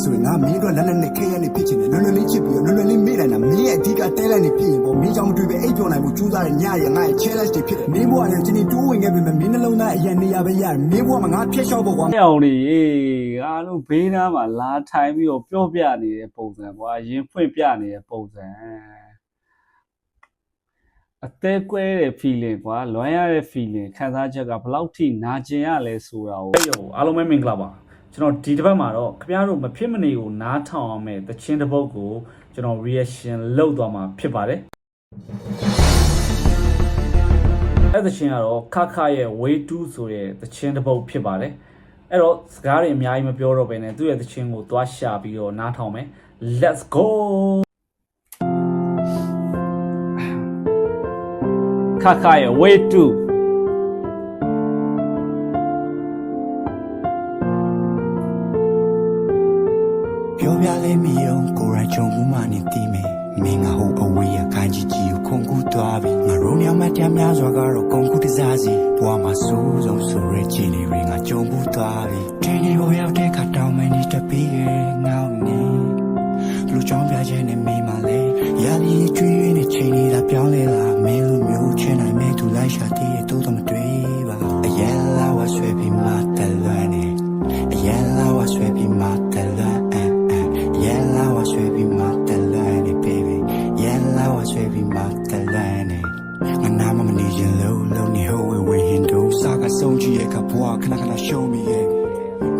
ဆိုရင်ငါမင်းတို့လက်နဲ့ခဲရနေဖြစ်ချင်တယ်လွယ်လွယ်လေးချစ်ပြီးလွယ်လွယ်လေးမေ့လိုက်တာမင်းရဲ့အဓိကတဲလိုက်နေဖြစ်ရင်ပေါ့မင်းကြောင့်မတွေ့ပဲအိပ်ပျော်နိုင်မှုကြိုးစားတဲ့ညရဲ့ငါရဲ့ challenge တွေဖြစ်တယ်မင်းဘဝနဲ့ချင်းချင်းတိုးဝင်ခဲ့ပြီမင်းနှလုံးသားအရင်နေရပဲရတယ်မင်းဘဝမှာငါဖျက်လျှော့ဖို့ကွာ ။အောင်နေအားလုံးဘေးနားမှာလာထိုင်ပြီးတော့ပြောပြနေတဲ့ပုံစံကွာရင်ဖွင့်ပြနေတဲ့ပုံစံအသေးကွဲတဲ့ feeling ကွာလွမ်းရတဲ့ feeling ခံစားချက်ကဘယ်လောက်ထိနာကျင်ရလဲဆိုတာကိုအားလုံးပဲမင်္ဂလာပါကျွန်တော်ဒီတစ်ပတ်မှာတော့ခင်ဗျားတို့မဖြစ်မနေကိုနားထောင်အောင်မဲ့သချင်းတစ်ပုဒ်ကိုကျွန်တော် reaction လုပ်သွားမှာဖြစ်ပါတယ်အဲ့သချင်းကတော့ခခရဲ့ way to ဆိုတဲ့သချင်းတစ်ပုဒ်ဖြစ်ပါတယ်အဲ့တော့စကားတွေအများကြီးမပြောတော့ဘဲနဲ့သူ့ရဲ့သချင်းကိုသွားရှာပြီးတော့နားထောင်မယ် let's go ခခရဲ့ way to ပြောပြလေးမယုံကိုယ်ရချုံမှုမှနေတည်မယ်မင်းငါဟိုအဝေးရခိုင်ကြီးကြီးကိုခုန်ကူးသွားပြီငါရုံးရမတရားများစွာကတော့ကုန်ကူးတစားစီဘွားမှာစိုးဆုံးဆိုရဲချီနေရငါကြုံဘူးသွားပြီတင်းဒီကိုရောက်တဲ့ခါတောင်းမနေတပီးရဲ့ငေါနေလူချောင်းပြခြင်းနဲ့မိမလေးရာလီကျွေးနေချိန်နေတာပြောင်းလဲလာမင်းလိုမျိုးချင်နိုင်မဲ့သူလိုက်ရှာတဲ့တိုးတော့မတွေ့ပါအရင်လာဝဆွဲပြီးမှတလွမ်းနေအရင်လာဝဆွဲပြီးမှတလွမ်းYella was sweeping my telane, baby. Yella was sweeping my telane. My name is Manija Low, Lonely Ho, we Hindu. Saga Sonji, a capua, can I show me yet?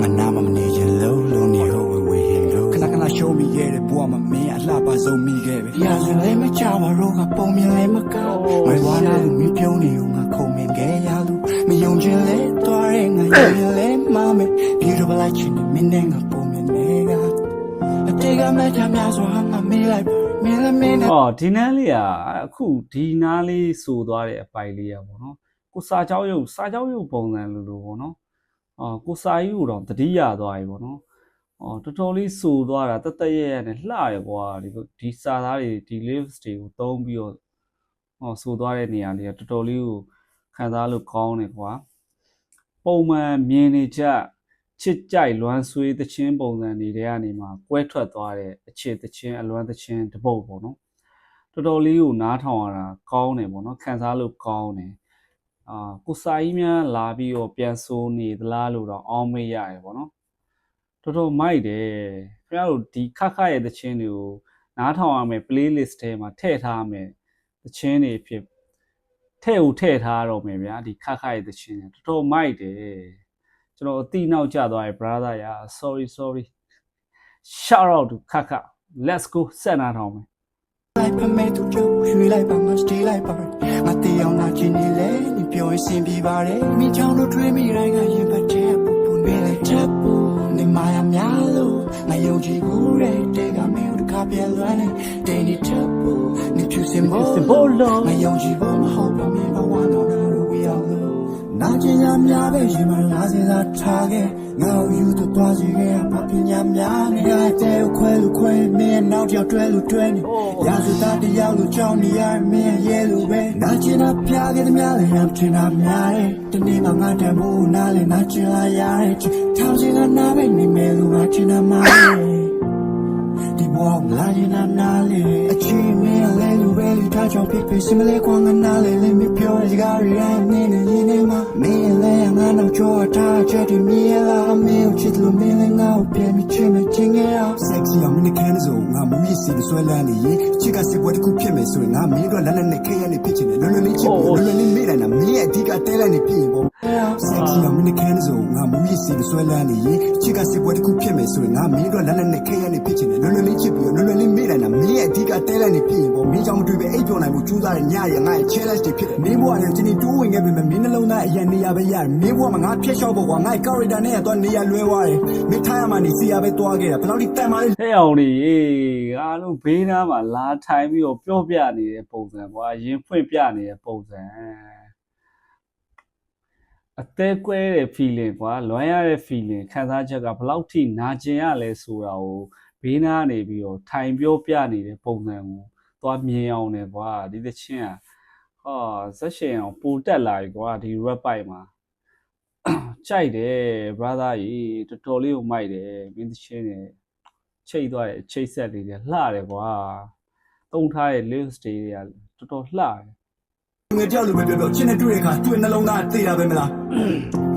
My name is Manija Low, Lonely Ho, we Hindu. Can I show me yet? A boy, me, I love us on me, baby. Yazu, let me chow, a roga, pull me, let me go. My one out of me, peony, I call me gay, yalu. Me young jelly, touring, I yell, mammy. Beautiful like chin, me name, a pull me, nigga.အော်ဒီနားလေးကအခုဒီနားလေးဆိုသွားတဲ့အပိုင်လေးอ่ะဗောနော်ကိုစာเจ้าရုပ်ပုံစံလိုဗောနော်အော်ကိုစာကြီးကိုတော့တတိယသွားပြီဗောနော်အော်တော်တော်လေးဆိုသွားတာတက်တက်ရဲ့နဲ့လှရကွာဒီစာသားတွေဒီ lips တွေကိုသုံးပြီးတော့ဆိုသွားတဲ့နေရာလေးကတော်တော်လေးကိုခံစားလို့ကောင်းတယ်ကွာပုံမှန်မြင်နေကြချစ်ကြိုက်လွမ်းဆွေးသချင်းပုံစံတွေထဲကနေမှကွဲထွက်သွားတဲ့အချစ်သချင်းအလွမ်းသချင်းတစ်ပုဒ်ပေါ့နော်တော်တော်လေးကိုနားထောင်ရတာကောင်းတယ်ပေါ့နော်ခံစားလို့ကောင်းတယ်ကိုစာကြီးများလာပြီးတော့ပြန်ဆိုနေသလားလို့တော့အောင်းမေးရတယ်ပေါ့နော်တော်တော်မိုက်တယ်ခင်ဗျားတို့ဒီခခရဲ့သချင်းတွေကိုနားထောင်ရမယ် playlist ထဲမှာထည့်ထားမယ်သချင်းတွေဖြစ်ထည့်ထားတော့မယ်ဗျာဒီခခရဲ့သချင်းတွေတော်တော်မိုက်တယ်ကျွန်တော်အတိနောက်ကျသွားရဲ့ brother ရာ sorry shout out to Kaka let's go ဆက်နာထောင်မယ်လိုက်ပါမယ်သူတို့ရွှေလိုက်ပါမစတေးလိုက်ပါငါတေးအောင်နာချင်နေလေဒီပြောရင်စင်ပြပါတယ်မင်းချောင်းတို့တွေးမိတိုင်းကရင်ပတ်တဲ့ပူပူနေလေချက်ပူနေမာယာများလို့ငါယုံကြည်ဘူးတဲ့တေကမင်းတို့ကပြဲလွမ်းနေတေးနေချက်ပူနေဖြူစင်ဘောလုံးငါယုံကြည်ဖို့မဟုတ်ပါမင်းဘဝတော့တော့ဝီအောင်လို့နာကျင်ရများပဲရင်မလာစေသာထားခဲ့ငါ့ကိုယူတော့သွားစီခဲ့အပညာများနေတဲ့ခွဲလို့ခွဲမင်းနောက်တစ်ယောက်တွဲလို့တွဲနေရာဇသတယောက်လို့ကြောင်းနေရမင်းရဲလို့ပဲနာကျင်တာပြခဲ့တဲ့များလည်းရမ်းချင်တာများတယ်တနေ့မှငါတန်ဖို့နားလည်းနာကျင်လာရတယ်ထောင်ချင်တာနားပဲနေမယ်လို့ငါချင်တာမှာဒီဘောင်လာရင်နားလေအချီမင်းလည်းလူပဲလူထားချောင်းဖြစ်ဖြစ်စမလေးကွာငါနားလေလည်းမပြောရစကားရမ်းနေနေရင်နေမှာမင်းလည်းငါနောက်ကျော်ထားချက်ဒီမင်းလားမင်းချစ်လို့မင်းလည်းငါ့ကိုပြန်မချင်မချင်းရအောင် sexy အမင်းကန်းဆိုငါမမီးစီဆွဲလန်းနေရင်ချစ်ကစစ်ပွဲတစ်ခုဖြစ်မယ်ဆိုရင်ငါမင်းတို့လက်နဲ့ခဲရနေဖြစ်ချင်တယ်လွယ်လွယ်လေးချစ်ပြီးလွယ်လွယ်လေးမေ့လိုက်တာမင်းရဲ့အဓိကတဲလိုက်နေဖြစ်ရင်ပေါ့ sexy အမင်းကန်းဆိုငါမမီးစီဆွဲလန်းနေရင်ချစ်ကစစ်ပွဲတစ်ခုဖြစ်မယ်ဆိုရင်ငါမင်းတို့လက်နဲ့ခဲရနေဖြစ်ချင်တယ်လွယ်လွယ်လေးချစ်ပြီးလွယ်လွယ်လေးမေ့လိုက်တာမင်းရဲ့အဓိကတဲလိုက်နေဖြစ်ရင်ပေါ့မင်းကြောင့်မတွေ့ပဲအိပ်ပျော်နိုင်မှုကြိုးစားတဲ့ညရဲ့ငါရဲ့ challenge တွေဖြစ်တယ်မင်းဘဝနဲ့ချင်းချင်းတိုးဝင်ခဲ့ပြီမင်းနှလုံးသားအရင်နေရပဲရတယ်မင်းဘဝမှာငါဖျက်လျှော့ဖို့ကွာငါ့ character နဲ့တော့နေရလွဲသွားတယ်မင်းထားရမှနေစီရပဲတွားခဲ့တာဘယ်လောက်ထိတန်ပါလဲဟဲ့အောင်နေအားလုံးဘေးနားမှာလာထိုင်ပြီးတော့ပြောပြနေတဲ့ပုံစံကွာရင်ဖွင့်ပြနေတဲ့ပုံစံအသေးကွဲတဲ့ feeling ကွာလွမ်းရတဲ့ feeling ခံစားချက်ကဘယ်လောက်ထိနာကျင်ရလဲဆိုတာကိုဘေးနားနေပြီးတော့ထိုင်ပြောပြနေတဲ့ပုံစံကိုသွားမြင်အောင်တယ်ကွာဒီသချင်းอ่ะဇက်ရှင်အောင်ပိုတက်လာပြီကွာဒီ rap ပိုက်မှာကြိုက်တယ် brother ကြီးတော်တော်လေးကိုမိုက်တယ်မင်းသချင်းနေ ချိတ်သွားတယ်ချိတ်ဆက်လေးတွေလှတယ်ကွာတုံးထားတဲ့ list တွေကတော်တော်လှတယ် ငွေကြောက်လို့ပဲပြောပြောချင်းနဲ့တွေ့တဲ့အခါတွေ့နှလုံးသားသိတာပဲမလား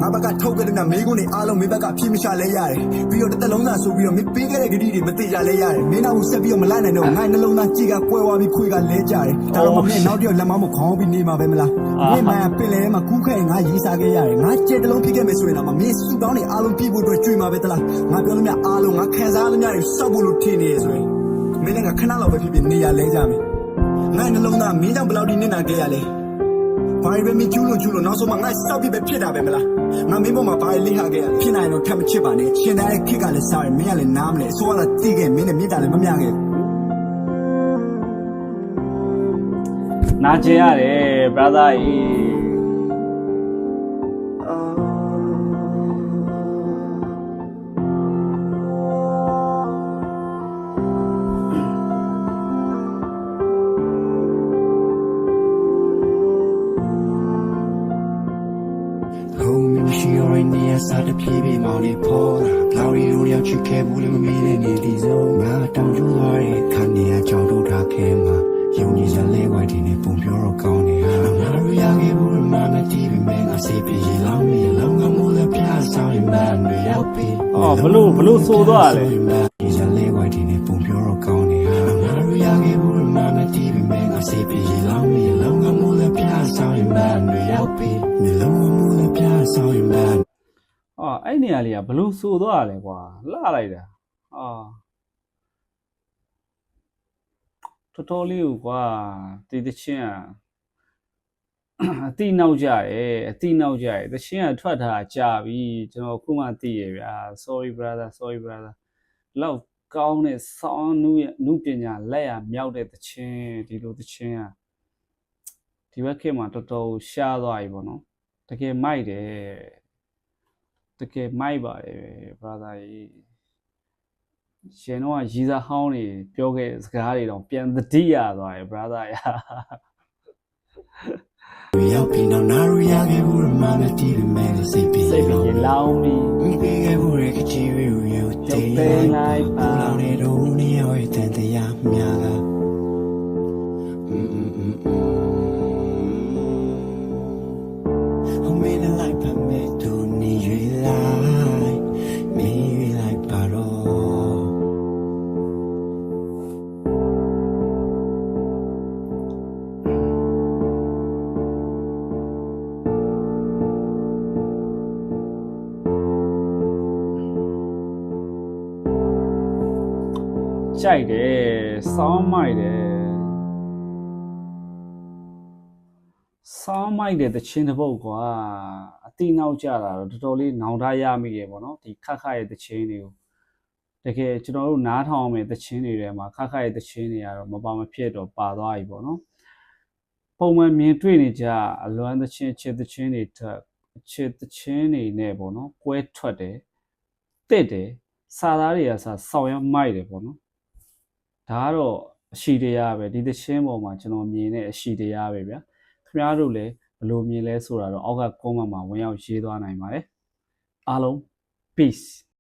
ငါဘက်ကထုတ်ခဲ့တဲ့မေးခွန်းတွေအားလုံးမင်းဘက်ကဖြေမချလဲရတယ်ပြီးတော့တစ်သက်လုံးသားဆိုပြီးတော့မင်းပေးခဲ့တဲ့ဂတိတွေမသိကြလဲရတယ်မင်းနောက်ဆက်ပြီးတော့မလိုက်နိုင်တော့ငါနှလုံးသားကြည်ကကွဲသွားပြီးခွေကလဲကြတယ်ဒါတော့မင်းနောက်တစ်ယောက်လက်မမခေါင်းပြီးနေမှာပဲမလားမင်းမှပင်လဲမှာကူးခဲ့ငါရေးစားခဲ့ရတယ်ငါကြက်တလုံးဖြစ်ခဲ့မယ်ဆိုရင်တော့မင်းစူတောင်းနေအားလုံးပြည့်ဖို့အတွက်ကြွေမှာပဲတလားငါပြောလို့မြအားလုံးငါခံစားလို့မြတွေစောက်ဖို့လို့ထင်နေရဆိုရင်မင်းလည်းငါခဏလောက်ပဲဖြစ်ဖြစ်နေရလဲကြမယ်ငါနှလုံးသားမင်းကြောင့်ဘယ်လောက်ဒီနေနာခဲ့ရလဲဘာပဲမကျူးလို့နောက်ဆုံးမှငါစောက်ပြီးပဲဖြစ်တာပဲမလားငါမင်းပေါ်မှာဘာလိဟာခဲ့ရဖြစ်နိုင်လို့ထပ်မချစ်ပါနဲ့ရှင်တဲ့ခစ်ကလည်းစားရမင်းကလည်းနားမလဲအစိုးရကတိခဲ့မင်းနဲ့မြစ်တာလည်းမမြခဲ့နာကျင်ရတယ် brother ကြီးရှိရင်းနေစားတဲ့ပြေးပြေးမောင်လေးပေါ်လာဘလော်ရီလိုရောက်ချစ်ခဲ့ဘူးလို့မမေးတဲ့နေဒီစုံငါတောင်းကျသွားတဲ့ခါနေရကြောင်တို့ထားခဲ့မှာယုံကြည်စလဲဝိုက်တင်နေပုံပြောတော့ကောင်းနေဟာငါတို့ရခဲ့ဘူးမှမတီးပြီးမင်းကစေးပြေးလောင်းမီလောင်းကမိုးလည်းပြားဆောင်ရင်မန်တွေရောက်ပြီဘလို့ဆိုသွားလဲဒီစလဲဝိုက်တင်နေပုံပြောတော့ကောင်းနေဟာငါတို့ရခဲ့ဘူးမှမတီးပြီးမင်းကစေးပြေးလောင်းမီလောင်းကမိုးလည်းပြားဆောင်ရင်မန်တွေရောက်ပြီလောင်းကမိုးလည်းပြားဆောင်ရင်မန်အဲ့နေရာလေးကဘလို့ဆိုသွားလဲကွာလှလိုက်တာတော်တော်လေးကိုကွာဒီတချင်းအတိနောက်ကြတယ်တချင်းကထွက်ထားကြာပြီကျွန်တော်ခုမှသိရဗျာ sorry brother လောက်ကောင်းတဲ့ဆောင်းနုပညာလက်ရမြောက်တဲ့တချင်းဒီလိုတချင်းဒီဘက်ခေတ်မှာတော်တော်ရှားသွားပြီပေါ့နော်တကယ်မိုက်တယ်တကယ်မိုက်ပါတယ် brother ကြီးရှင်တော့ရီစာဟောင်းတွေပြောခဲ့စကားတွေတော့ပြန်သတိရသွားတယ် brother ရာရောက်ပြီနော်နာရရခဲ့ဘူးမှမတီးပြီးမဲစိတ်ပြေလောင်းပြီးပြေခဲ့ဘူးရဲ့ချီရီယူတေးလိုက်ပါလောင်းနေတော့နေရဲ့တန်တရားများကဟိုမင်းလိုက်ပါမဲ့သူနေရွေလိုက်မင်းရွေလိုက်ပါတော့ကြိုက်တယ်စောင်းမိုက်တယ်တချင်းတစ်ပုတ်ကွာအတိနောက်ကြတာတော့တော်တော်လေးနောင်တရမိရေပေါ့နော်ဒီခက်ရဲ့တချင်းတွေကိုတကယ်ကျွန်တော်တို့နားထောင်အောင်မဲ့တချင်းတွေထဲမှာခက်ရဲ့တချင်းတွေကတော့မပါမဖြစ်တော့ပါသွားပြီပေါ့နော်ပုံမှန်မြင်တွေ့နေကြအလွမ်းတချင်းချစ်တချင်းတွေထက်ချစ်တချင်းတွေနဲ့ပေါ့နော်ကွဲထွက်တယ်တစ်တယ်စာသားတွေကဆောင်းရမိုက်တယ်ပေါ့နော်ဒါကတော့အရှိတရားပဲဒီသချင်းပေါ်မှာကျွန်တော်မြင်တဲ့အရှိတရားပဲဗျာခင်ဗျားတို့လည်းဘယ်လိုမြင်လဲဆိုတာတော့အောက်က comment မှာဝင်ရောက်ရေးသွားနိုင်ပါတယ်အားလုံး peace